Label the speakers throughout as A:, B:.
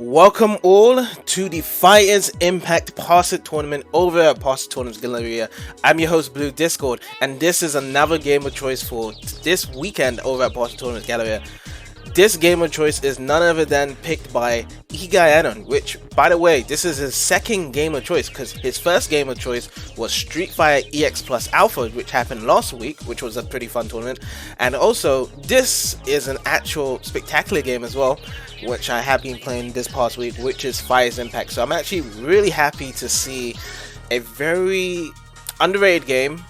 A: Welcome all to the Fighters Impact Parsec tournament over at Parsec Tournaments Galleria. I'm your host Blue Discord, and this is another game of choice for this weekend over at Parsec Tournaments Galleria. This game of choice is none other than picked by IkigaiAnon, which, by the way, this is his second game of choice, because his first game of choice was Street Fighter EX Plus Alpha, which happened last week, which was a pretty fun tournament. And also, this is an actual spectacular game as well, which I have been playing this past week, which is Fighters Impact. So I'm actually really happy to see a very underrated game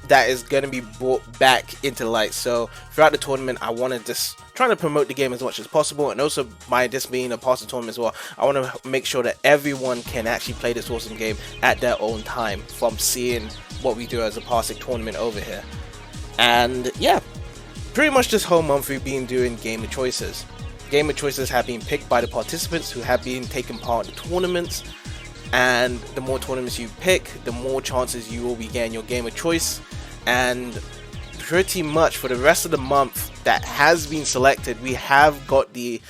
A: that is going to be brought back into light. So throughout the tournament, I want to just trying to promote the game as much as possible, and also by this being a Parsec tournament as well, I want to make sure that everyone can actually play this awesome game at their own time from seeing what we do as a Parsec tournament over here. And yeah, pretty much this whole month we've been doing game of choices. Game of choices have been picked by the participants who have been taking part in the tournaments, and the more tournaments you pick, the more chances you will be getting your game of choice. And pretty much for the rest of the month that has been selected, we have got the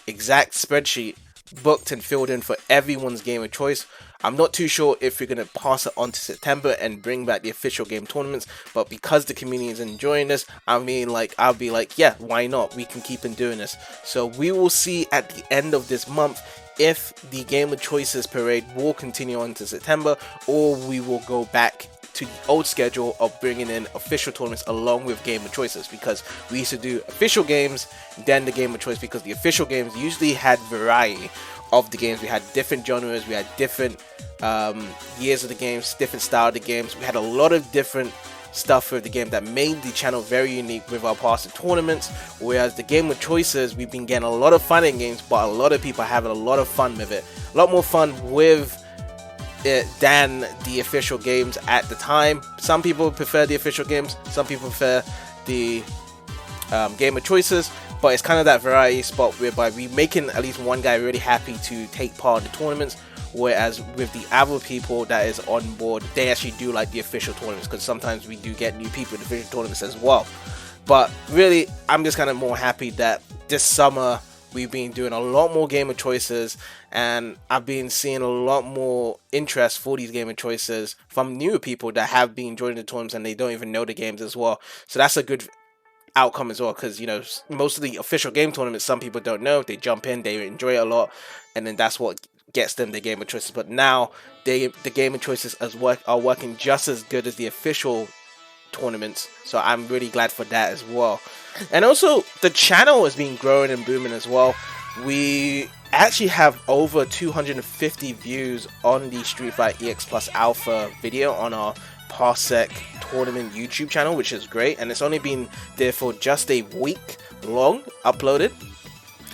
A: exact spreadsheet booked and filled in for everyone's game of choice. I'm not too sure if we're going to pass it on to September and bring back the official game tournaments, but because the community is enjoying this, I mean, like, I'll be like, yeah, why not? We can keep on doing this. So we will see at the end of this month if the game of choices parade will continue on to September, or we will go back to the old schedule of bringing in official tournaments along with game of choices, because we used to do official games then the game of choice, because the official games usually had variety of the games. We had different genres, we had different years of the games, different style of the games. We had a lot of different stuff for the game that made the channel very unique with our Parsec tournaments, whereas the game of choices, we've been getting a lot of fun in games, but a lot of people are having a lot of fun with it. A lot more fun with than the official games at the time. Some people prefer the official games, some people prefer the game of choices, but it's kind of that variety spot whereby we making at least one guy really happy to take part in the tournaments, whereas with the other people that is on board, they actually do like the official tournaments, because sometimes we do get new people in the official tournaments as well. But really, I'm just kind of more happy that this summer we've been doing a lot more game of choices, and I've been seeing a lot more interest for these game of choices from newer people that have been joining the tournaments and they don't even know the games as well. So that's a good outcome as well, because, you know, most of the official game tournaments, some people don't know, they jump in, they enjoy it a lot, and then that's what gets them the game of choices. But now the game of choices are working just as good as the official tournaments, so I'm really glad for that as well. And also, the channel has been growing and booming as well. We actually have over 250 views on the Street Fighter EX Plus Alpha video on our Parsec tournament YouTube channel, which is great, and it's only been there for just a week long uploaded.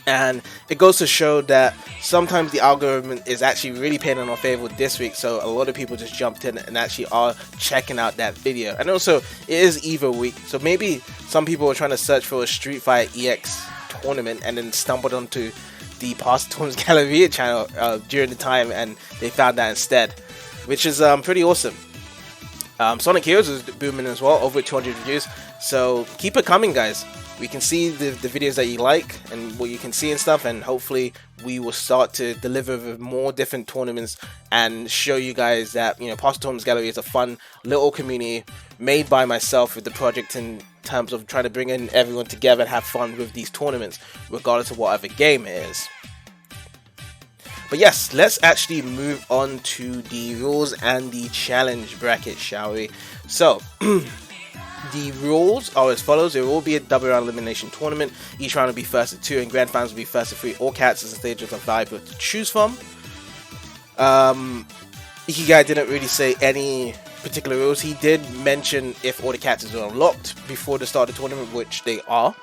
A: And it goes to show that sometimes the algorithm is actually really paying in our favor this week, so a lot of people just jumped in and actually are checking out that video. And also, it is EVO week, so maybe some people are trying to search for a Street Fighter EX tournament and then stumbled onto the Parsec Tournaments Galleria channel during the time, and they found that instead, which is pretty awesome. Sonic Heroes is booming as well, over 200 views, so keep it coming, guys. We can see the videos that you like and what you can see and stuff, and hopefully we will start to deliver with more different tournaments and show you guys that, you know, Parsec Tournaments Galleria is a fun little community made by myself with the project, in terms of trying to bring in everyone together and have fun with these tournaments regardless of whatever game it is. But yes, let's actually move on to the rules and the challenge bracket, shall we? So the rules are as follows. There will be a double round elimination tournament. Each round will be first to 2, and grand finals will be first to 3. All characters and stages are valuable to choose from. Ikigai didn't really say any particular rules. He did mention if all the characters are unlocked before the start of the tournament, which they are.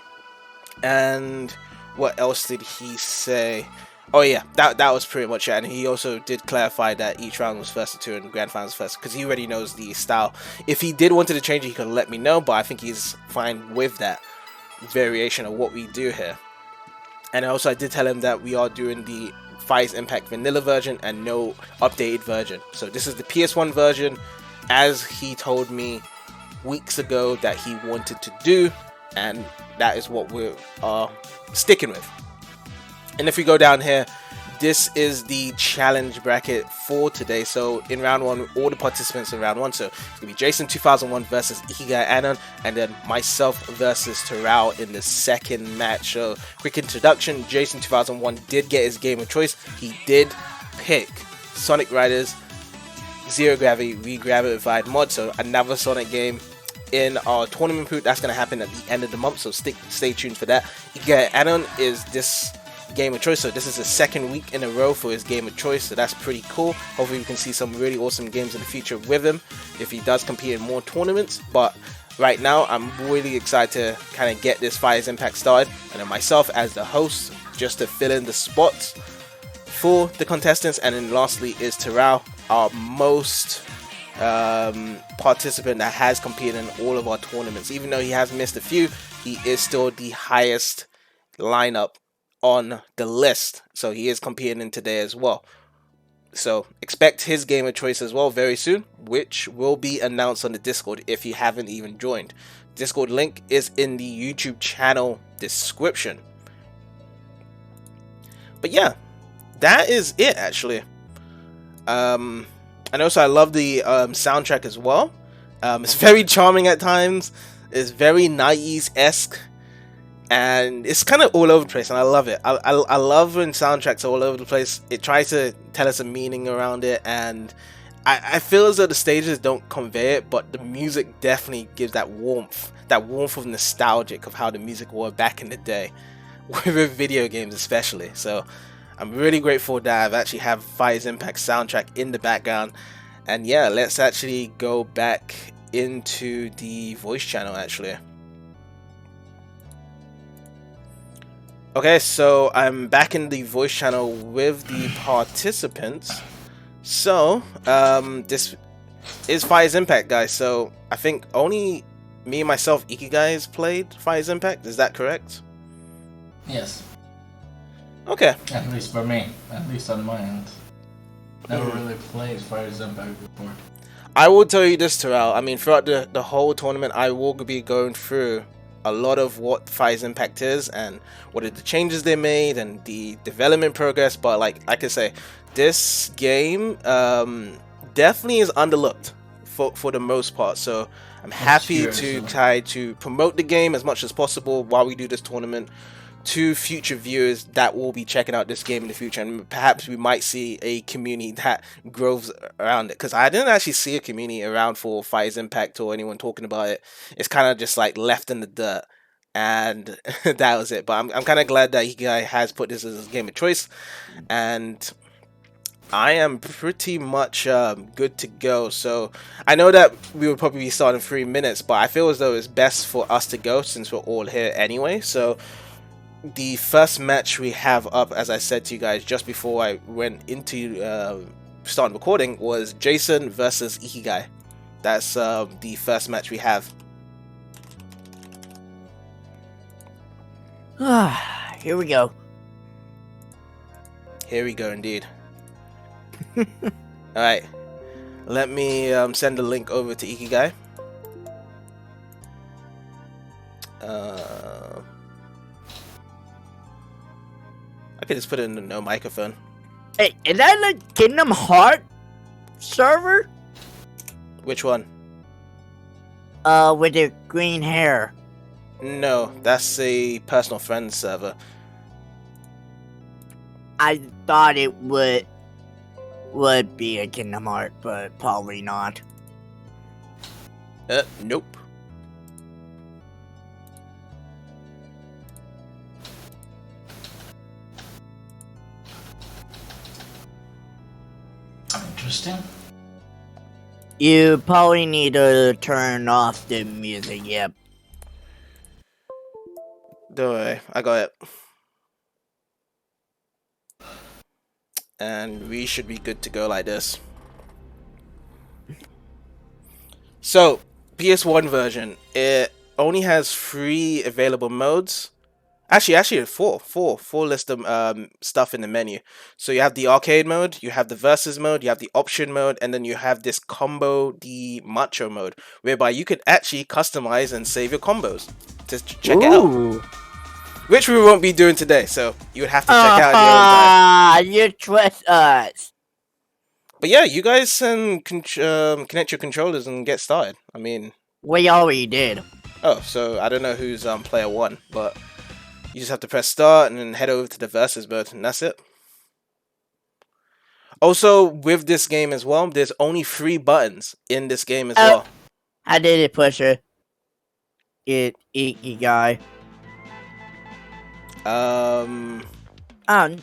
A: And what else did he say? Oh yeah, that was pretty much it. And he also did clarify that each round was first to 2 and grand finals first, because he already knows the style. If he did wanted to change it, he could let me know, but I think he's fine with that variation of what we do here. And also, I did tell him that we are doing the Fighters Impact vanilla version and no updated version. So this is the PS1 version, as he told me weeks ago that he wanted to do, and that is what we're sticking with. And if we go down here, this is the challenge bracket for today. So in round 1, all the participants in round 1. So it's going to be Jason 2001 versus IkigaiAnon, and then myself versus Terrell in the second match. So quick introduction, Jason 2001 did get his game of choice. He did pick Sonic Riders Zero Gravity Re-Gravified mod, so another Sonic game in our tournament pool. That's going to happen at the end of the month, so stay tuned for that. IkigaiAnon is this game of choice, so this is the second week in a row for his game of choice, so that's pretty cool. Hopefully we can see some really awesome games in the future with him if he does compete in more tournaments. But right now I'm really excited to kind of get this Fighters Impact started, and then myself as the host just to fill in the spots for the contestants. And then lastly is Terrell, our most participant that has competed in all of our tournaments. Even though he has missed a few, he is still the highest lineup on the list, so he is competing in today as well. So expect his game of choice as well very soon, which will be announced on the Discord if you haven't even joined. Discord link is in the YouTube channel description. But yeah, that is it actually. And also I love the soundtrack as well. It's very charming at times. It's very 90s-esque. And it's kind of all over the place, and I love it. I love when soundtracks are all over the place. It tries to tell us a meaning around it, and I feel as though the stages don't convey it, but the music definitely gives that warmth of nostalgic of how the music was back in the day, with video games especially. So I'm really grateful that I've actually have Fighters Impact soundtrack in the background. And yeah, let's actually go back into the voice channel actually. Okay, so I'm back in the voice channel with the participants. So, this is Fire's Impact, guys. So, I think only me and myself, Ikigai, played Fire's Impact. Is that correct?
B: Yes.
A: Okay.
B: At least for me. At least on my end. Never really played Fire's Impact before.
A: I will tell you this, Terrell. I mean, throughout the whole tournament, I will be going through a lot of what Fire's Impact is and what are the changes they made and the development progress. But like I say, this game definitely is underlooked for the most part. So I'm happy to try to promote the game as much as possible while we do this tournament to future viewers that will be checking out this game in the future, and perhaps we might see a community that grows around it, because I didn't actually see a community around for Fire's Impact or anyone talking about it. It's kind of just like left in the dirt, and that was it. But I'm kind of glad that Ikigai has put this as his game of choice, and I am pretty much good to go. So I know that we will probably be starting in 3 minutes, but I feel as though it's best for us to go since we're all here anyway. So the first match we have up, as I said to you guys just before I went into starting recording, was Jason versus Ikigai. That's the first match we have.
C: Here we go.
A: Here we go, indeed. Alright. Let me send the link over to Ikigai. I could just put it in the no microphone.
C: Hey, is that the Kingdom Heart server?
A: Which one?
C: With the green hair.
A: No, that's a personal friend server.
C: I thought it would be a Kingdom Heart, but probably not.
A: Nope.
B: Interesting.
C: You probably need to turn off the music, yep.
A: Don't worry, I got it. And we should be good to go like this. So, PS1 version, it only has 3 available modes. Actually, four list of stuff in the menu. So you have the arcade mode, you have the versus mode, you have the option mode, and then you have this combo, the macho mode, whereby you could actually customize and save your combos. Just check it out. Which we won't be doing today, so you would have to check out in your own time.
C: You trust us.
A: But yeah, you guys can connect your controllers and get started. I mean,
C: we already did.
A: Oh, so I don't know who's player 1, but you just have to press start and then head over to the versus mode, and that's it. Also, with this game as well, there's only 3 buttons in this game as well.
C: I did it, Pusher. Ikigai. Oh,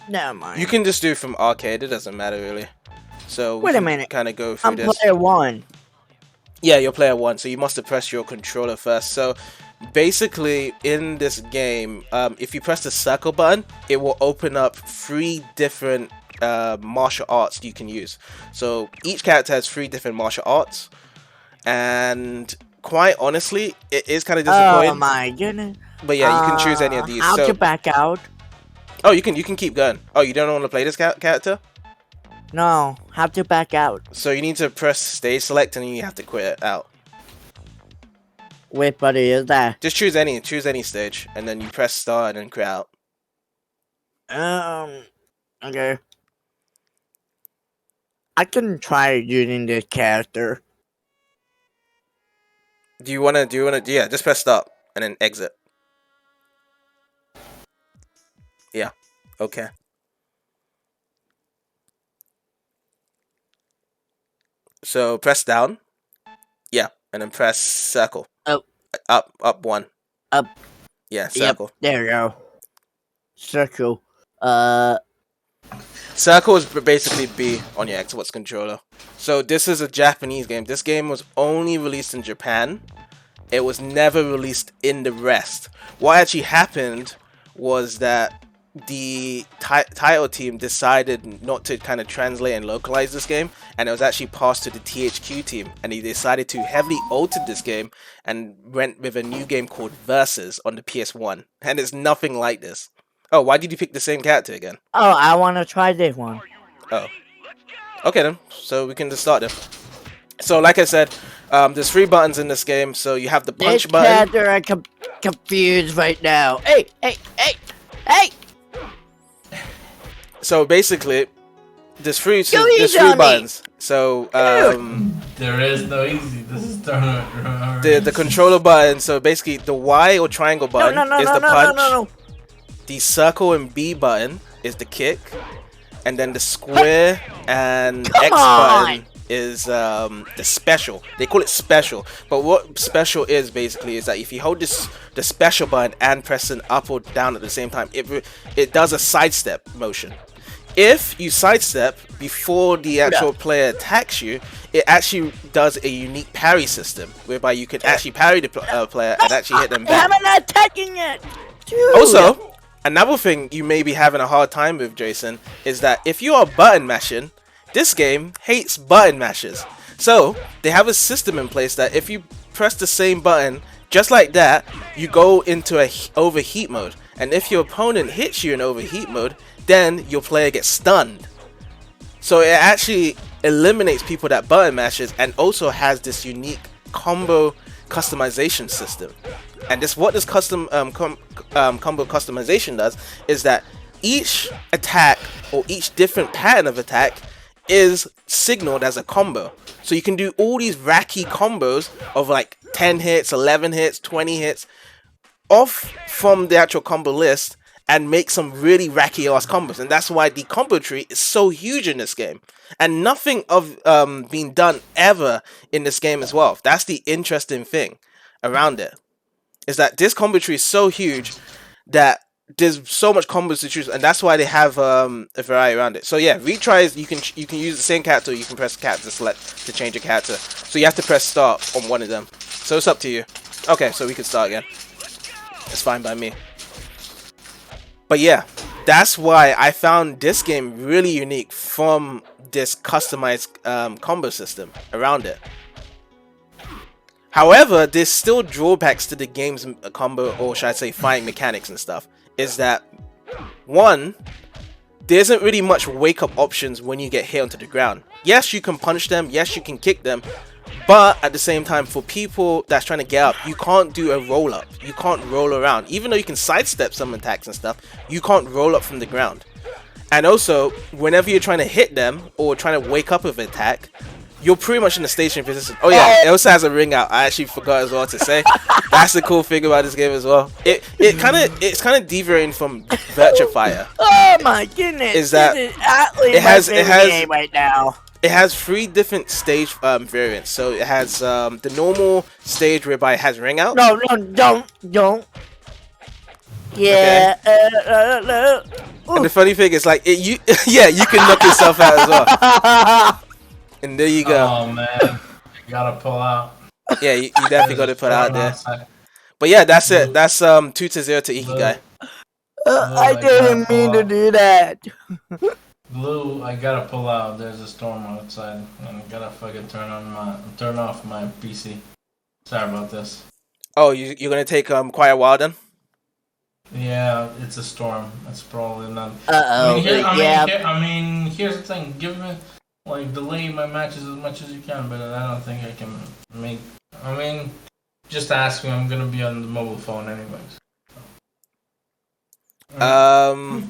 C: never mind.
A: You can just do from arcade, it doesn't matter really. So
C: wait a minute,
A: kind of go through this.
C: I'm player 1.
A: Yeah, you're player 1, so you must have pressed your controller first. So basically, in this game, if you press the circle button, it will open up 3 different martial arts you can use. So each character has 3 different martial arts, and quite honestly, it is kind of disappointing.
C: Oh my goodness!
A: But yeah, you can choose any of these.
C: How to back out?
A: Oh, you can keep going. Oh, you don't want to play this character?
C: No, have to back out.
A: So you need to press stage select and then you have to quit it out.
C: Which buddy is that?
A: Just choose any stage, and then you press start and then quit out.
C: Okay. I can try using this character.
A: Do you wanna? Yeah, just press start and then exit. Yeah. Okay. So press down. Yeah, and then press circle.
C: Oh.
A: Up 1.
C: Up.
A: Yeah, circle.
C: Yep, there you go. Circle.
A: Circle is basically B on your Xbox controller. So this is a Japanese game. This game was only released in Japan. It was never released in the rest. What actually happened was that the title team decided not to kind of translate and localize this game, and it was actually passed to the THQ team, and he decided to heavily alter this game and went with a new game called Versus on the PS1, and it's nothing like this. Oh, why did you pick the same character again?
C: Oh, I want to try this one.
A: Oh, okay then. So we can just start then. So like I said, there's 3 buttons in this game. So you have the punch
C: This
A: button.
C: character, I'm confused right now. Hey!
A: So basically, there's 3
C: easy on me.
A: buttons. So
B: There is no easy. This is tournament.
A: the controller button. So basically, the Y or triangle button is the punch.
C: No.
A: The circle and B button is the kick, and then the square and X button is the special. They call it special, but what special is basically is that if you hold the special button and press an up or down at the same time, it does a sidestep motion. If you sidestep before the actual player attacks you, it actually does a unique parry system whereby you can actually parry the player and actually hit them back.
C: I'm not attacking it. Dude.
A: Also, another thing you may be having a hard time with, Jason, is that if you are button mashing, this game hates button mashers. So they have a system in place that if you press the same button just like that, you go into a overheat mode, and if your opponent hits you in overheat mode, then your player gets stunned. So it actually eliminates people that button mashes, and also has this unique combo customization system. And what this custom combo customization does is that each attack or each different pattern of attack is signaled as a combo. So you can do all these wacky combos of like 10 hits, 11 hits, 20 hits off from the actual combo list and make some really wacky ass combos. And that's why the combo tree is so huge in this game. And nothing of being done ever in this game as well. That's the interesting thing around it. Is that this combo tree is so huge that there's so much combos to choose, and that's why they have a variety around it. So yeah, retries, you can use the same character, or you can press character select to change your character. So you have to press start on one of them. So it's up to you. Okay, so we can start again. It's fine by me. But yeah, that's why I found this game really unique from this customized combo system around it. However, there's still drawbacks to the game's combo, or should I say fighting mechanics and stuff. Is that, one, there isn't really much wake-up options when you get hit onto the ground. Yes, you can punch them, yes, you can kick them, but at the same time, for people that's trying to get up, you can't do a roll-up. You can't roll around. Even though you can sidestep some attacks and stuff, you can't roll up from the ground. And also, whenever you're trying to hit them, or trying to wake up with an attack, you're pretty much in a stationary position. Oh yeah, it also has a ring out. I actually forgot as well to say. That's the cool thing about this game as well. It's kind of deviating from Virtua Fighter.
C: Oh my goodness!
A: Is that
C: this is it has game right now.
A: It has 3 different stage variants. So it has the normal stage whereby it has ring out.
C: No, don't. Yeah. Okay.
A: And the funny thing is, like, you can knock yourself out as well. And there you go.
B: Oh man, you gotta pull out.
A: Yeah, you definitely gotta put out there. But yeah, that's it. That's 2-0 to Ikigai.
C: I didn't mean to do that.
B: Blue, I gotta pull out. There's a storm outside, and I gotta fucking turn off my PC. Sorry about this.
A: Oh, you're gonna take quite a while then?
B: Yeah, it's a storm. It's probably not.
C: I
B: mean, here's the thing. Give me. Like, delay my matches as much as you can, but I don't think I can make... I mean, just ask me, I'm gonna be on the mobile phone anyways.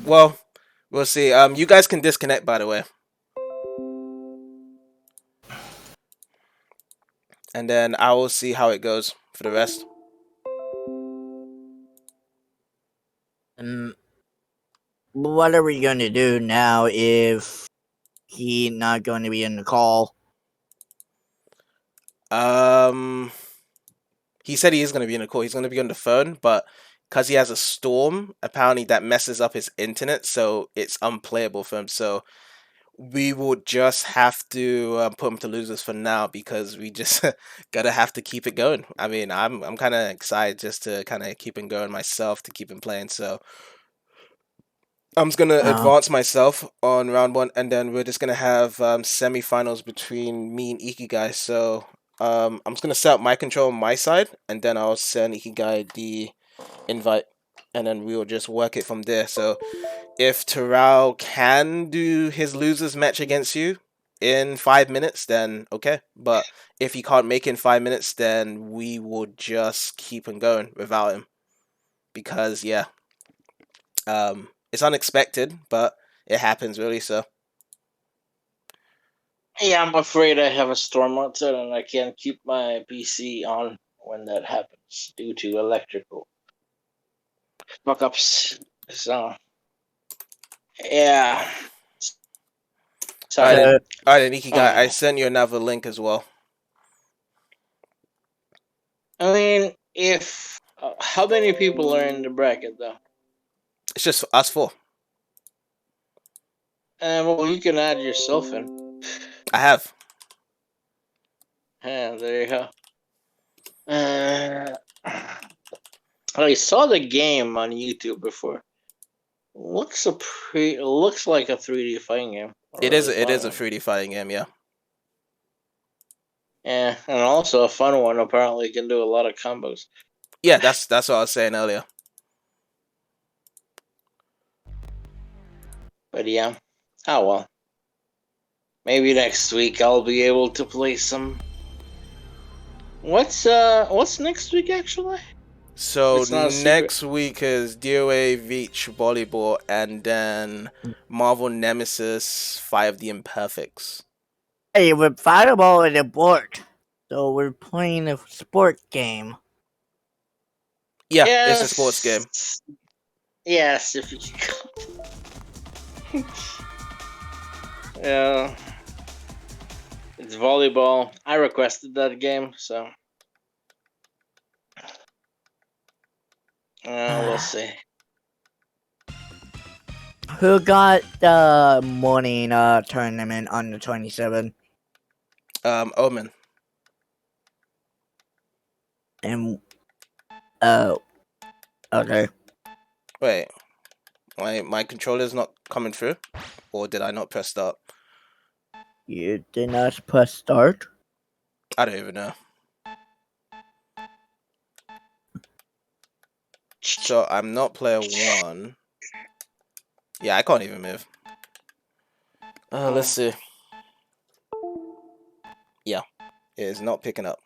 A: Well, we'll see. You guys can disconnect, by the way. And then I will see how it goes for the rest.
C: What are we gonna do now if... he's not going to be in the call?
A: He said he is going to be in the call. He's going to be on the phone, but because he has a storm, apparently that messes up his internet, so it's unplayable for him. So we will just have to put him to losers for now, because we just gotta have to keep it going. I mean, I'm kind of excited just to kind of keep him going myself, to keep him playing. So I'm just gonna
C: Oh.
A: advance myself on round 1, and then we're just gonna have semi-finals between me and Ikigai. So I'm just gonna set up my control on my side, and then I'll send Ikigai the invite, and then we'll just work it from there. So if Terrell can do his losers match against you in 5 minutes, then okay. But if he can't make it in 5 minutes, then we will just keep on going without him. Because yeah, it's unexpected, but it happens really. So
D: Yeah, I'm afraid I have a storm outside and I can't keep my PC on when that happens due to electrical fuck ups. So, yeah. Sorry.
A: alright, then Ikigai, I
D: Uh,
A: sent you another link as well.
D: I mean, if. How many people are in the bracket, though?
A: It's just us 4.
D: Well, you can add yourself in.
A: I have.
D: Yeah, there you go. I saw the game on YouTube before. Looks like a 3D fighting game.
A: It is.
D: Really
A: It is
D: fun
A: a
D: one.
A: 3D fighting game. Yeah.
D: Yeah, and also a fun one. Apparently, can do a lot of combos.
A: Yeah, that's what I was saying earlier.
D: But yeah, oh well. Maybe next week I'll be able to play some. What's next week actually?
A: So
D: It's not a secret.
A: next week is DOA Beach Volleyball, and then Marvel Nemesis 5 of the Imperfects.
C: Hey, we're fireball at a board, so we're playing a sport game.
A: Yeah,
D: Yes.
A: it's a sports game.
D: Yes, if you can. Yeah. It's volleyball. I requested that game, so we'll see.
C: Who got the morning tournament on the 27th?
A: Omen.
C: And okay.
A: Wait, my controller's not coming through, or did I not press start?
C: You did not press start?
A: I don't even know. So I'm not player 1. Yeah, I can't even move. Let's see. Yeah, it is not picking up.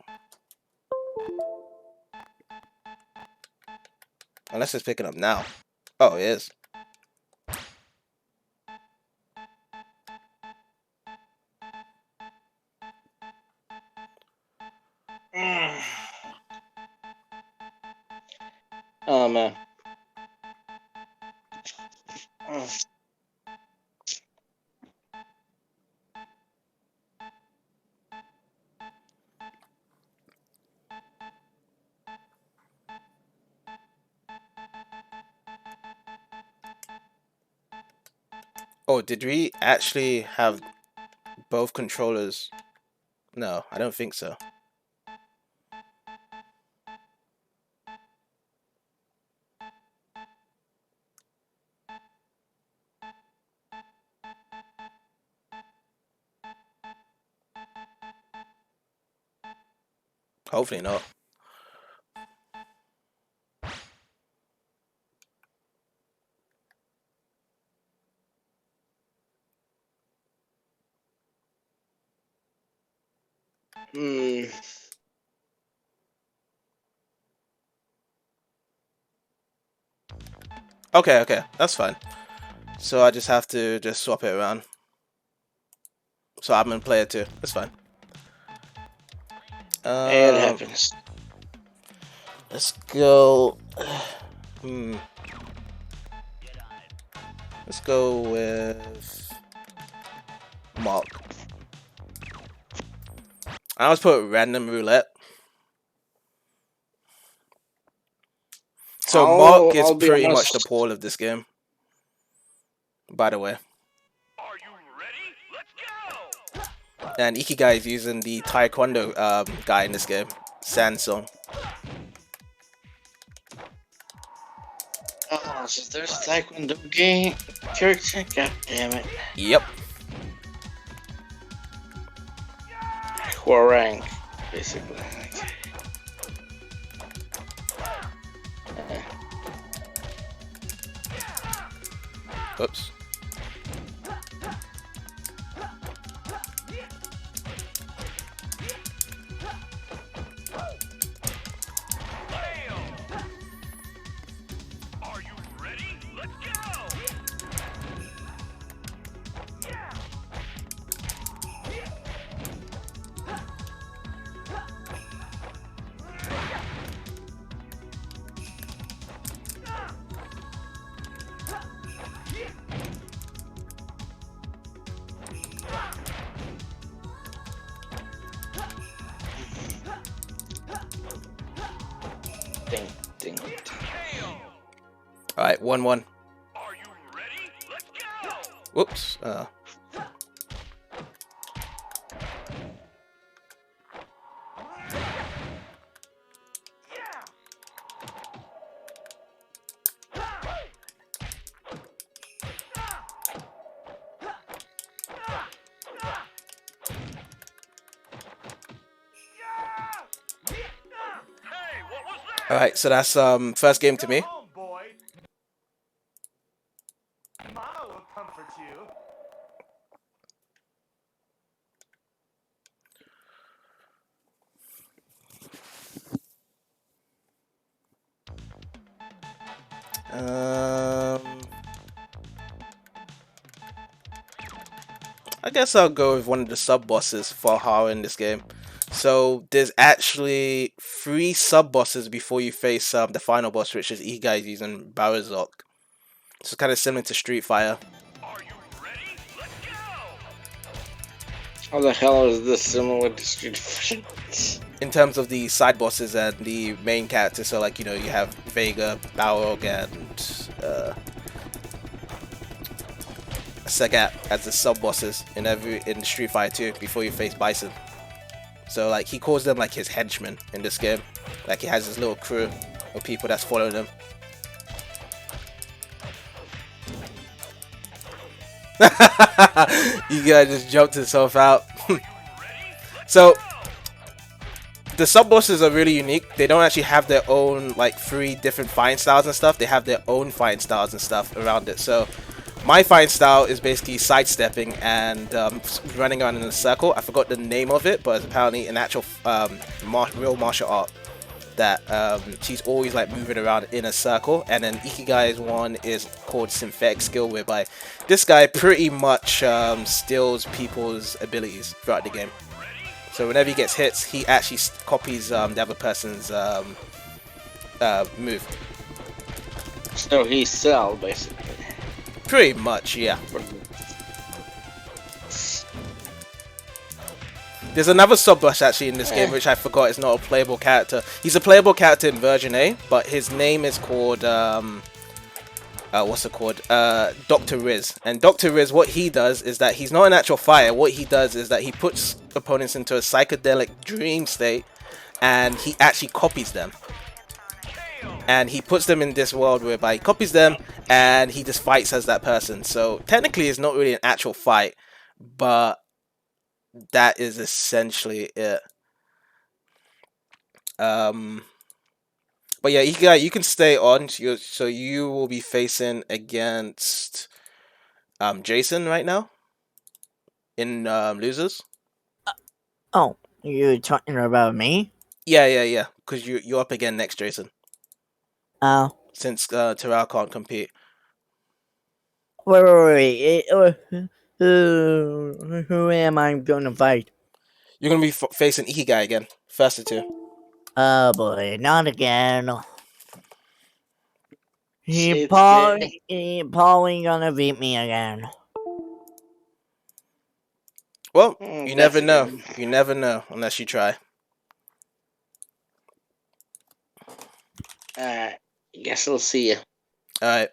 A: Unless it's picking up now. Oh, it is.
D: Oh man.
A: Oh, did we actually have both controllers? No, I don't think so. Hopefully not. Okay, that's fine. So I just have to just swap it around. So I'm in player 2. That's fine.
D: It happens.
A: Let's go. Let's go with Mark. I always put random roulette. So Mark is
D: I'll be
A: pretty
D: honest.
A: much the Paul of this game. By the way.
E: Are you ready? Let's go!
A: And Ikigai is using the Taekwondo guy in this game, Sansong.
D: Oh, so there's Taekwondo game character? God damn it.
A: Yep.
D: Core rank, basically.
A: Oops.
E: Are you ready? Let's go!
D: Ding, ding, ding.
A: All right, 1-1.
E: Are you ready? Let's go!
A: Whoops.
E: Hey, what was that?
A: All right, so that's first game to me.
F: Come on, boy. Mama will comfort you.
A: I guess I'll go with one of the sub bosses for horror in this game. So there's actually 3 sub bosses before you face the final boss, which is Ikigai using Barazok. So it's kind of similar to Street Fighter.
E: Are you ready? Let's go!
D: How the hell is this similar to Street Fighter?
A: In terms of the side bosses and the main characters, so like, you know, you have Vega, Balrog, and Sagat as the sub bosses in Street Fighter 2 before you face Bison. So like he calls them like his henchmen in this game. Like he has his little crew of people that's following him. You guys just jumped himself out. So the sub bosses are really unique. They don't actually have their own like 3 different fighting styles and stuff. They have their own fighting styles and stuff around it. So my fighting style is basically sidestepping and running around in a circle. I forgot the name of it, but it's apparently an actual real martial art that she's always like moving around in a circle. And then Ikigai's one is called synthetic skill, whereby this guy pretty much steals people's abilities throughout the game. So whenever he gets hits, he actually copies the other person's move.
D: So he's Cell, basically.
A: Pretty much, yeah. There's another sub boss actually in this game, which I forgot is not a playable character. He's a playable character in version A, but his name is called what's it called? Dr. Riz. And Dr. Riz, what he does is that he's not an actual fighter. What he does is that he puts opponents into a psychedelic dream state, and he actually copies them. And he puts them in this world whereby he copies them, and he just fights as that person. So technically, it's not really an actual fight, but that is essentially it. But yeah, you can stay on. So you will be facing against Jason right now in losers.
C: Oh, you talking about me?
A: Yeah. Because you're up again next, Jason.
C: Oh,
A: Since Terrell can't compete.
C: wait. Who am I gonna fight?
A: You're gonna be facing Ikigai again. First of 2.
C: Oh boy, not again. He
D: Shit,
C: probably gonna beat me again.
A: Well,
D: Mm,
A: you
D: that's
A: never know.
D: good.
A: You never know unless you try.
D: Alright. Guess we'll see you.
A: Alright.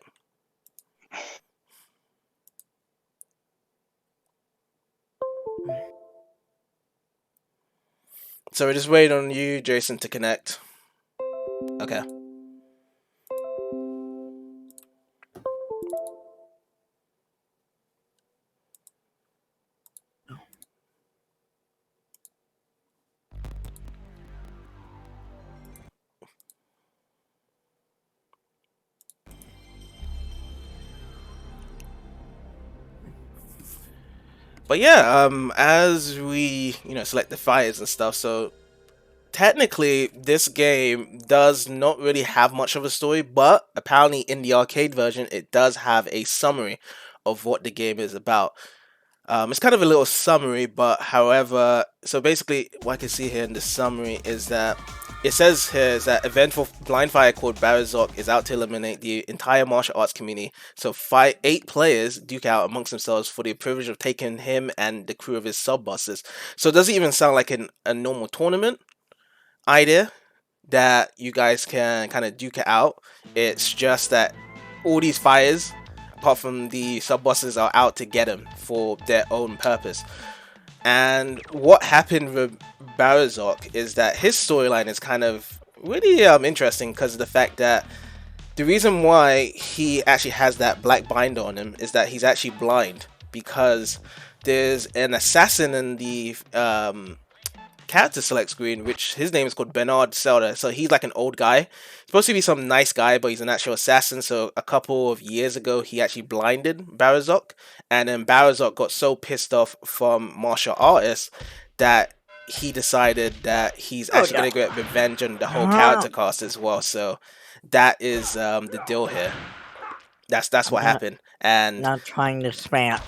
A: So we're just waiting on you, Jason, to connect. Okay. But yeah, as we select the fighters and stuff, so technically this game does not really have much of a story, but apparently in the arcade version it does have a summary of what the game is about. It's kind of a little summary, but however, so basically what I can see here in the summary is that it says here is that eventful blind fighter called Barazok is out to eliminate the entire martial arts community. So 8 players duke out amongst themselves for the privilege of taking him and the crew of his sub-bosses. So it doesn't even sound like a normal tournament idea that you guys can kind of duke it out. It's just that all these fighters, apart from the sub-bosses, are out to get him for their own purpose. And what happened with Barazok is that his storyline is kind of really interesting because of the fact that the reason why he actually has that black binder on him is that he's actually blind, because there's an assassin in the character select screen, which his name is called Bernard Selder. So he's like an old guy, supposed to be some nice guy, but he's an actual assassin. So a couple of years ago he actually blinded Barazok, and then Barazok got so pissed off from martial artists that he decided that he's actually going to get revenge on the whole character cast as well. So that is the deal here. That's what happened. And
C: Not trying to spam.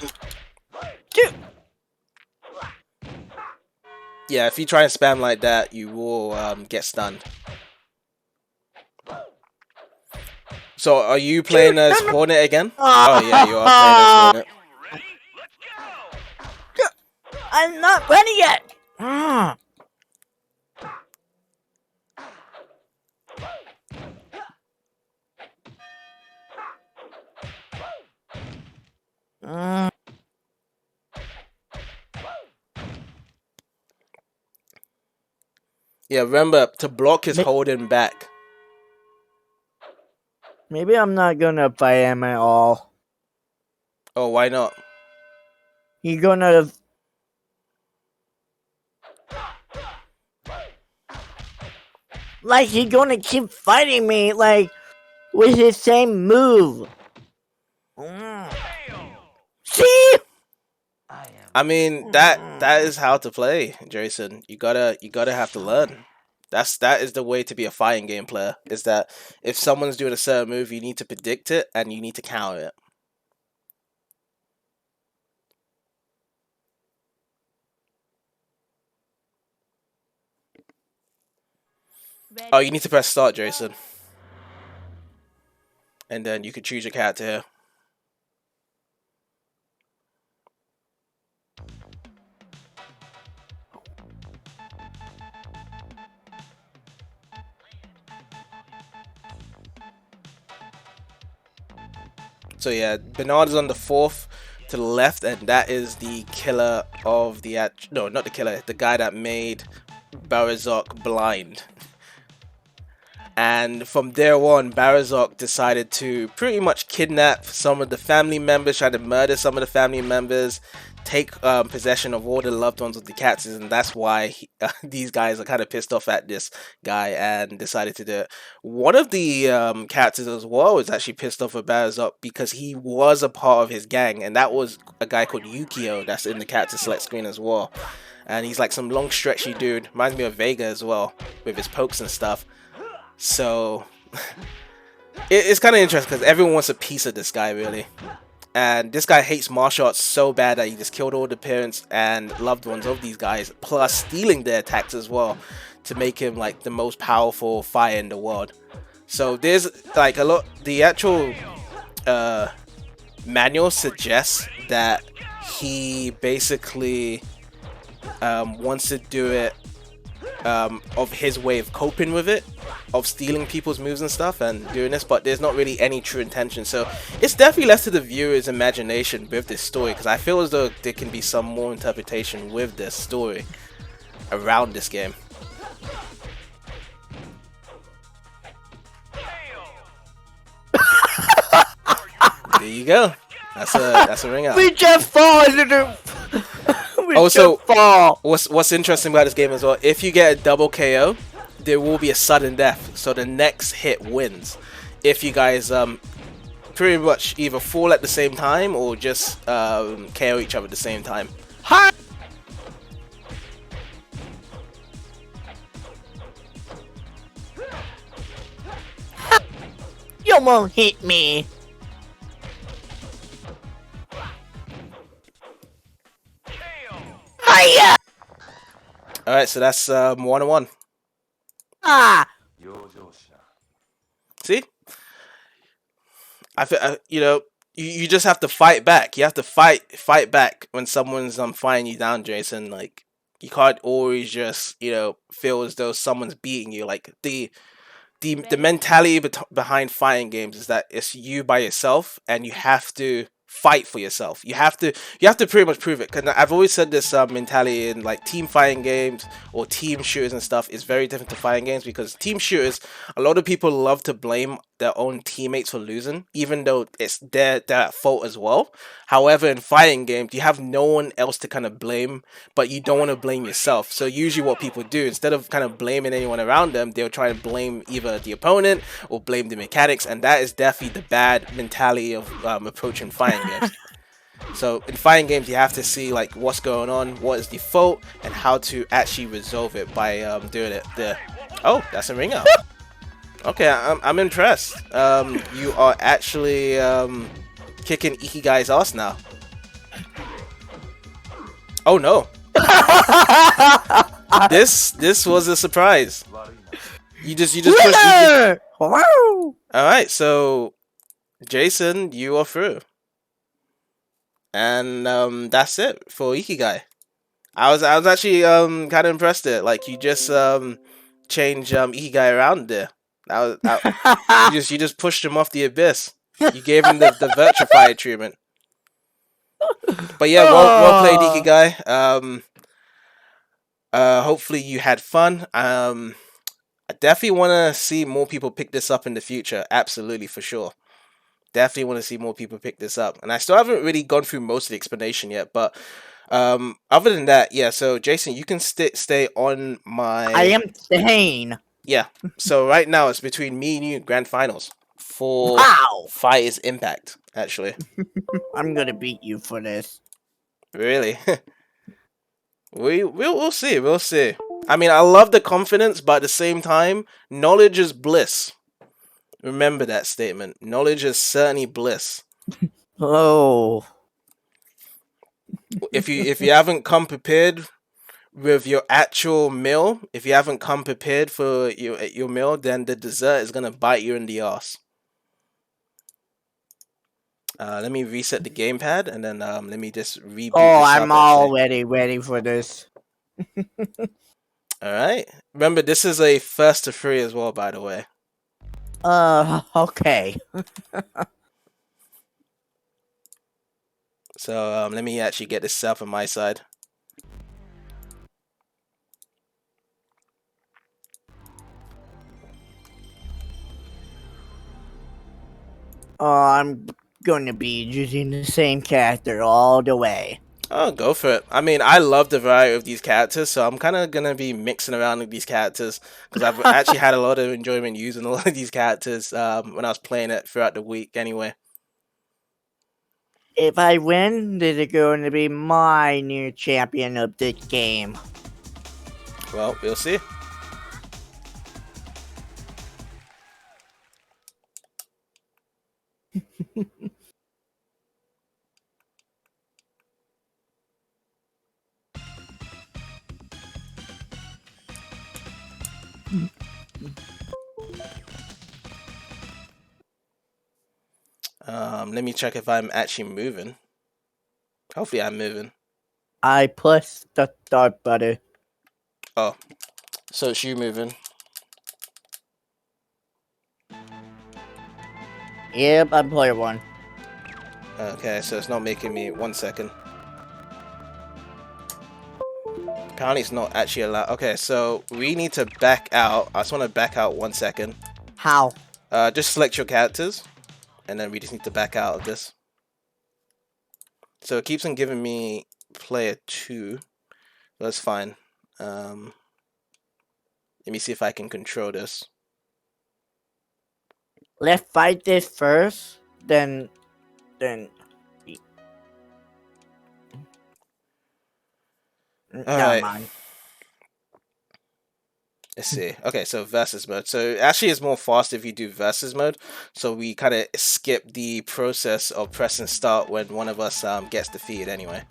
A: yeah, if you try and spam like that, you will get stunned. So, are you playing as Hornet again? Oh yeah, you are playing as Hornet.
E: Ready? Let's go!
C: I'm not ready yet. Mm.
A: Yeah, remember to block is holding back.
C: Maybe I'm not gonna fight him at all.
A: Oh, why not?
C: He's gonna. Like, he's gonna keep fighting me, like, with his same move. See?
A: I mean, that is how to play, Jason. You gotta have to learn. That is the way to be a fighting game player. Is that if someone's doing a certain move, you need to predict it and you need to counter it. Oh, you need to press start, Jason. And then you can choose your character here. So yeah, Bernard is on the 4th to the left, and that is the killer of the no, not the killer, the guy that made Barazok blind. And from there on, Barazok decided to pretty much kidnap some of the family members, try to murder some of the family members, take possession of all the loved ones of the cats, and that's why these guys are kind of pissed off at this guy and decided to do it. One of the characters as well is actually pissed off at Barazok because he was a part of his gang, and that was a guy called Yukio that's in the character select screen as well. And he's like some long stretchy dude, reminds me of Vega as well, with his pokes and stuff. So it's kind of interesting because everyone wants a piece of this guy, really. And this guy hates martial arts so bad that he just killed all the parents and loved ones of these guys, plus stealing their attacks as well to make him like the most powerful fighter in the world. So there's like a lot. The actual manual suggests that he basically wants to do it of his way of coping with it, of stealing people's moves and stuff and doing this, but there's not really any true intention. So it's definitely left to the viewer's imagination with this story, because I feel as though there can be some more interpretation with this story around this game. There you go. That's a ring out.
C: We just fall into the.
A: Also, what's interesting about this game as well, if you get a double KO, there will be a sudden death, so the next hit wins. If you guys pretty much either fall at the same time or just KO each other at the same time.
C: almost hit me. Hiya!
A: All right, so that's 1-1.
C: Ah!
A: See, I feel you know you just have to fight back. You have to fight back when someone's fighting you down, Jason. Like you can't always just feel as though someone's beating you. Like the mentality behind fighting games is that it's you by yourself and you have to fight for yourself. You have to pretty much prove it. Cause I've always said this mentality in like team fighting games or team shooters and stuff is very different to fighting games, because team shooters, a lot of people love to blame their own teammates for losing, even though it's their at fault as well. However, in fighting games, you have no one else to kind of blame, but you don't want to blame yourself. So usually what people do, instead of kind of blaming anyone around them, they'll try to blame either the opponent or blame the mechanics, and that is definitely the bad mentality of approaching fighting games. So in fighting games, you have to see like what's going on, what is the fault, and how to actually resolve it by doing it. Oh, that's a ring out. Okay, I'm impressed. You are actually kicking Ikigai's ass now. Oh no. This was a surprise. You just pushed.
C: Wow!
A: All right, so Jason, you are through, and that's it for Ikigai. I was actually kind of impressed there. Like you just changed Ikigai around there. You just pushed him off the abyss. You gave him the virtual treatment. But yeah, well played, Ikigai. Hopefully you had fun. I definitely want to see more people pick this up in the future. Absolutely, for sure. Definitely want to see more people pick this up. And I still haven't really gone through most of the explanation yet, but other than that, yeah. So Jason, you can stay on my.
C: I am staying.
A: Yeah. So right now it's between me and you, grand finals for
C: Wow!
A: Fighters Impact. Actually,
C: I'm gonna beat you for this.
A: really. We'll see. We'll see. I mean, I love the confidence, but at the same time, knowledge is bliss. Remember that statement. Knowledge is certainly bliss.
C: Oh.
A: If you haven't come prepared with your actual meal, if you haven't come prepared for your meal, then the dessert is gonna bite you in the ass. Let me reset the gamepad and then let me just reboot.
C: Oh,
A: this
C: I'm
A: up, actually.
C: already ready for this.
A: All right. Remember, this is a first to three as well, by the way.
C: Okay.
A: So let me actually get this set up on my side.
C: I'm gonna be using the same character all the way.
A: Oh, go for it. I mean, I love the variety of these characters, so I'm kind of going to be mixing around with these characters, because I've actually had a lot of enjoyment using a lot of these characters when I was playing it throughout the week anyway.
C: If I win, this is going to be my new champion of this game.
A: Well, we'll see. Let me check if I'm actually moving. Hopefully I'm moving.
C: I press the start button.
A: Oh, so it's you moving.
C: Yep, I'm player one.
A: Okay, so it's not making me 1 second. Apparently it's not actually allowed. Okay, so we need to back out. I just want to back out 1 second.
C: How?
A: Just select your characters, and then we just need to back out of this. So it keeps on giving me player 2. That's fine. Let me see if I can control this.
C: Let's fight this first, then. Never
A: Alright.
C: mind.
A: Let's see. Okay, so versus mode. So actually it's more fast if you do versus mode. So we kind of skip the process of pressing start when one of us gets defeated anyway.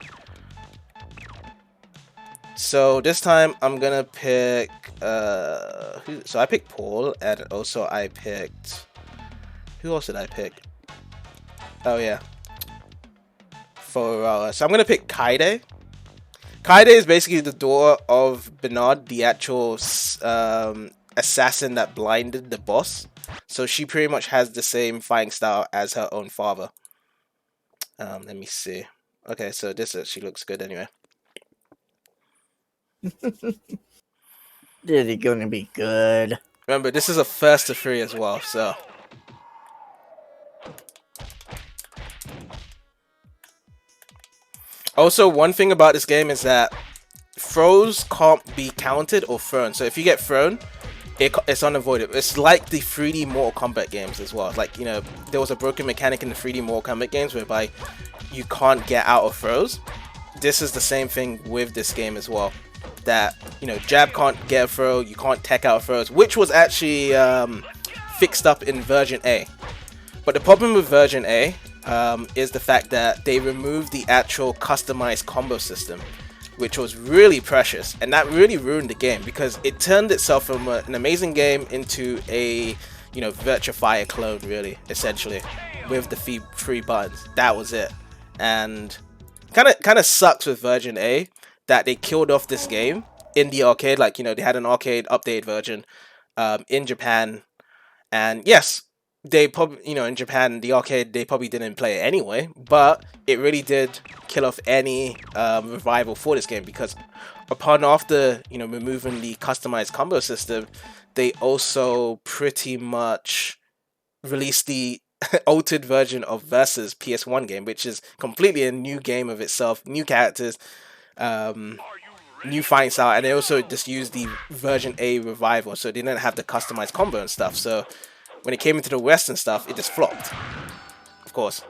A: So this time I'm gonna pick so I picked Paul, and also I picked, who else did I pick? Oh yeah, so I'm gonna pick Kaide. Kaide is basically the daughter of Bernard, the actual assassin that blinded the boss. So she pretty much has the same fighting style as her own father. Let me see. Okay, so this actually looks good anyway.
C: This is gonna be good.
A: Remember, this is a first to 3 as well, so. Also, one thing about this game is that throws can't be counted or thrown. So if you get thrown, it's unavoidable. It's like the 3D Mortal Kombat games as well. Like, you know, there was a broken mechanic in the 3D Mortal Kombat games whereby you can't get out of throws. This is the same thing with this game as well. That, you know, jab can't get a throw, you can't tech out of throws, which was actually fixed up in version A. But the problem with version A is the fact that they removed the actual customized combo system, which was really precious, and that really ruined the game because it turned itself from an amazing game into a, you know, Virtua Fire clone, really, essentially, with the three buttons. That was it. And kind of sucks with version A that they killed off this game in the arcade. Like, you know, they had an arcade updated version in Japan, and yes, they probably, you know, in Japan, the arcade, they probably didn't play it anyway, but it really did kill off any revival for this game, because after, you know, removing the customized combo system, they also pretty much released the altered version of Versus PS1 game, which is completely a new game of itself, new characters, new fighting style, and they also just used the version A revival, so they didn't have the customized combo and stuff. So when it came into the West and stuff, it just flopped, of course,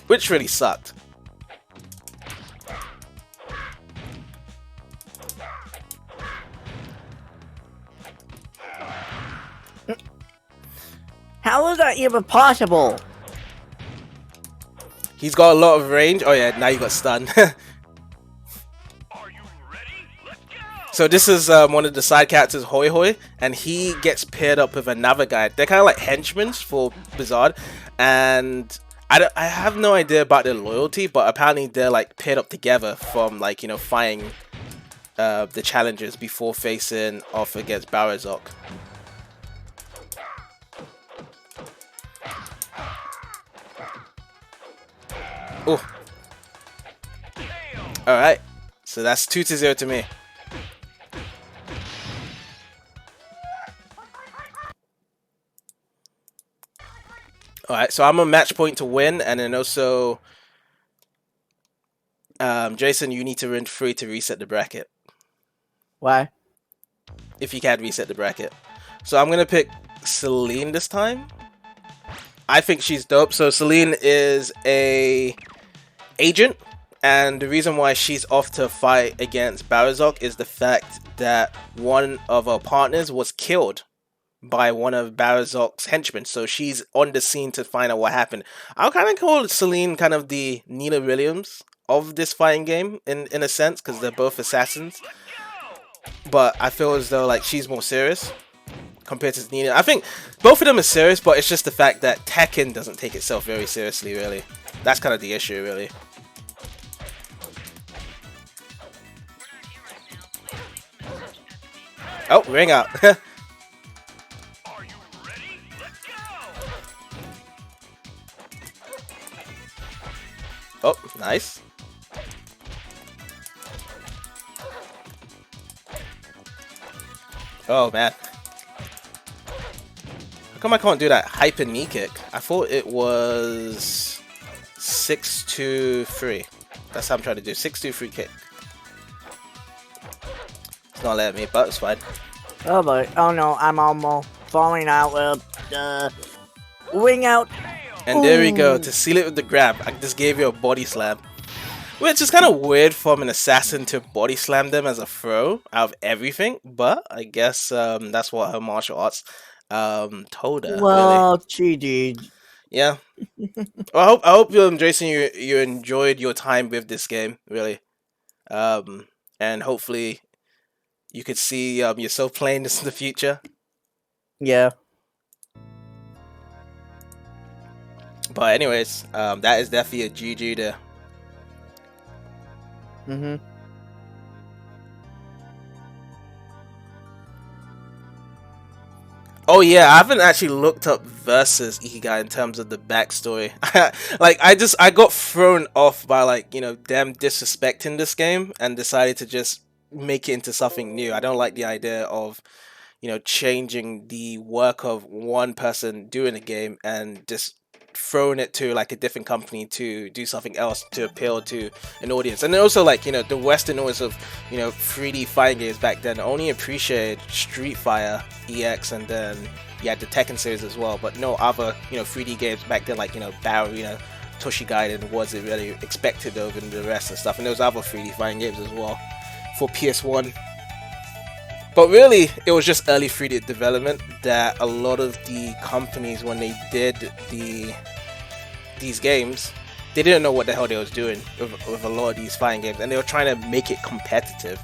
A: which really sucked.
C: How is that even possible?
A: He's got a lot of range. Oh yeah, now you got stunned. So this is one of the side characters, Hoi Hoi, and he gets paired up with another guy. They're kind of like henchmen for Blizzard, and I have no idea about their loyalty, but apparently they're like paired up together from, like, you know, fighting the challenges before facing off against Barazok. Oh, all right. So that's 2-0 to me. Alright, so I'm a match point to win, and then also, Jason, you need to run 3 to reset the bracket.
C: Why?
A: If you can reset the bracket. So I'm going to pick Celine this time. I think she's dope. So Celine is a agent, and the reason why she's off to fight against Barazok is the fact that one of our partners was killed by one of Barazok's henchmen, so she's on the scene to find out what happened. I'll kind of call Celine kind of the Nina Williams of this fighting game in a sense, because they're both assassins, but I feel as though, like, she's more serious compared to Nina. I think both of them are serious, but it's just the fact that Tekken doesn't take itself very seriously, really. That's kind of the issue, really. Oh, ring out. Oh, nice. Oh, man. How come I can't do that hyper knee kick? I thought it was 6-2-3. That's how I'm trying to do. 6-2-3 kick. It's not letting me, but it's fine.
C: Oh boy. Oh no, I'm almost falling out with the wing out.
A: And there we go. To seal it with the grab, I just gave you a body slam. Which is kind of weird from an assassin to body slam them as a throw out of everything, but I guess that's what her martial arts told her. Really,
C: Well, GG.
A: yeah. Well, I hope Jason, you enjoyed your time with this game, really, and hopefully you could see yourself playing this in the future.
C: Yeah.
A: But anyways, that is definitely a GG there.
C: Mm-hmm.
A: Oh yeah, I haven't actually looked up versus Ikigai in terms of the backstory. Like I got thrown off by them disrespecting this game and decided to just make it into something new. I don't like the idea of changing the work of one person doing a game and just throwing it to like a different company to do something else to appeal to an audience. And then also the Western audience of 3D fighting games back then only appreciated Street Fighter EX, and then you had the Tekken series as well, but no other 3D games back then, like Barrow, Toshi Gaiden wasn't really expected over the rest and stuff. And there was other 3D fighting games as well for PS1. But really, it was just early 3D development that a lot of the companies, when they did these games, they didn't know what the hell they was doing with a lot of these fighting games, and they were trying to make it competitive,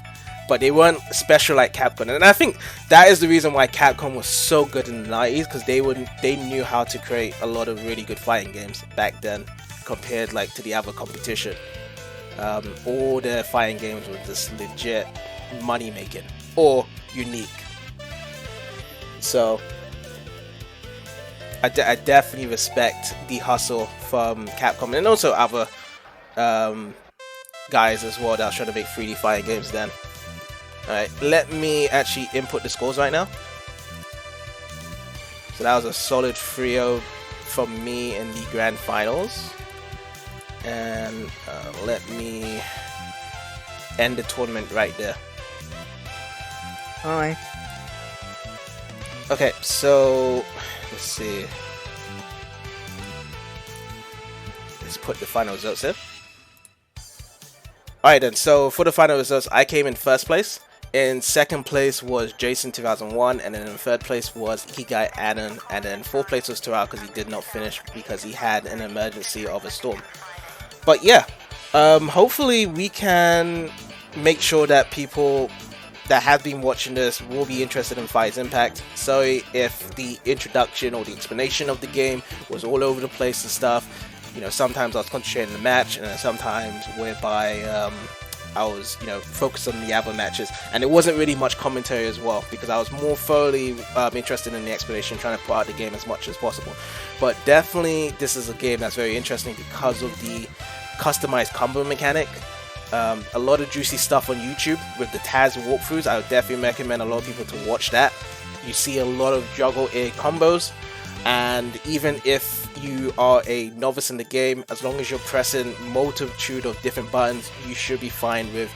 A: but they weren't special like Capcom. And I think that is the reason why Capcom was so good in the 90s, because they knew how to create a lot of really good fighting games back then compared to the other competition. All their fighting games were just legit money making or unique. So I definitely respect the hustle from Capcom and also other guys as well that are trying to make 3D fighting games then. Alright, let me actually input the scores right now. So that was a solid 3-0 from me in the grand finals. And let me end the tournament right there.
C: Alright.
A: Okay, so let's see. Let's put the final results in. Alright then, so for the final results, I came in first place. In second place was Jason 2001, and then in third place was IkigaiAnon, and then fourth place was Terrell because he did not finish because he had an emergency of a storm. But yeah, hopefully we can make sure that people that have been watching this will be interested in Fighters Impact. Sorry if the introduction or the explanation of the game was all over the place and stuff. Sometimes I was concentrating on the match, and then sometimes whereby I was, focused on the other matches, and there wasn't really much commentary as well because I was more thoroughly interested in the explanation, trying to put out the game as much as possible. But definitely, this is a game that's very interesting because of the customized combo mechanic. A lot of juicy stuff on YouTube with the Taz walkthroughs. I would definitely recommend a lot of people to watch that. You see a lot of juggle air combos, and even if you are a novice in the game, as long as you're pressing multitude of different buttons, you should be fine with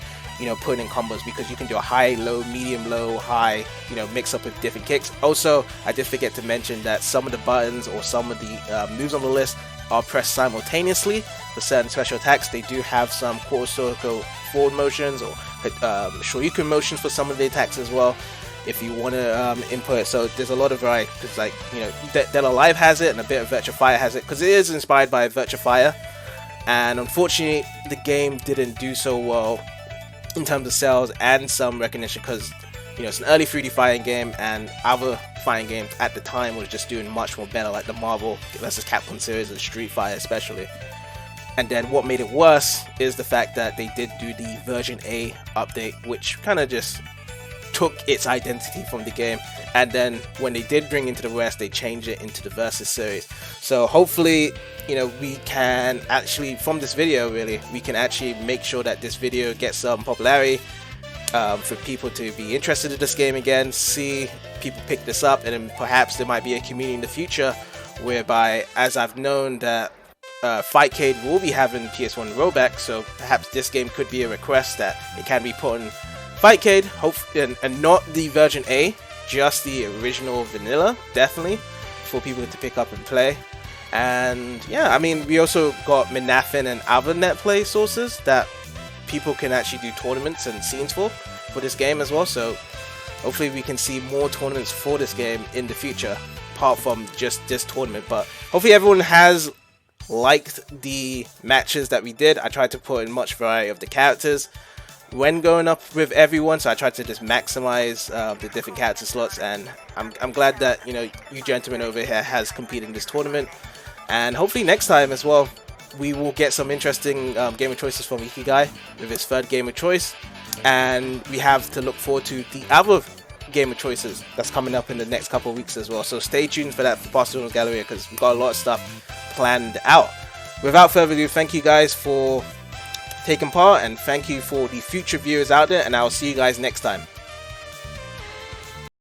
A: putting in combos, because you can do a high, low, medium, low, high, mix up with different kicks. Also, I did forget to mention that some of the buttons or some of the moves on the list are pressed simultaneously for certain special attacks. They do have some quarter circle forward motions or shoryuken motions for some of the attacks as well, if you want to input it. So there's a lot of variety, because Dead Alive has it and a bit of Virtua Fire has it, because it is inspired by Virtua Fire, and unfortunately the game didn't do so well in terms of sales and some recognition, because it's an early 3D fighting game, and other fighting games at the time was just doing much more better, like the Marvel vs. Capcom series and Street Fighter especially. And then what made it worse is the fact that they did do the version A update, which kind of just took its identity from the game, and then when they did bring into the West, they changed it into the Versus series. So hopefully we can actually, from this video really, we can actually make sure that this video gets some popularity for people to be interested in this game again, see people pick this up, and then perhaps there might be a community in the future whereby, as I've known that Fightcade will be having PS1 rollback, so perhaps this game could be a request that it can be put on Fightcade, and not the version A, just the original vanilla, definitely, for people to pick up and play. And yeah, I mean, we also got Minafin and other net play sources that people can actually do tournaments and scenes for this game as well. So hopefully we can see more tournaments for this game in the future, apart from just this tournament. But hopefully everyone has liked the matches that we did. I tried to put in much variety of the characters when going up with everyone, so I tried to just maximize the different character slots, and I'm glad that, you know, you gentlemen over here has competed in this tournament, and hopefully next time as well we will get some interesting game of choices from Ikigai with his third game of choice, and we have to look forward to the other game of choices that's coming up in the next couple of weeks as well. So stay tuned for that for Parsec Galleria, because we've got a lot of stuff planned out. Without further ado, thank you guys for taking part, and thank you for the future viewers out there, and I'll see you guys next time.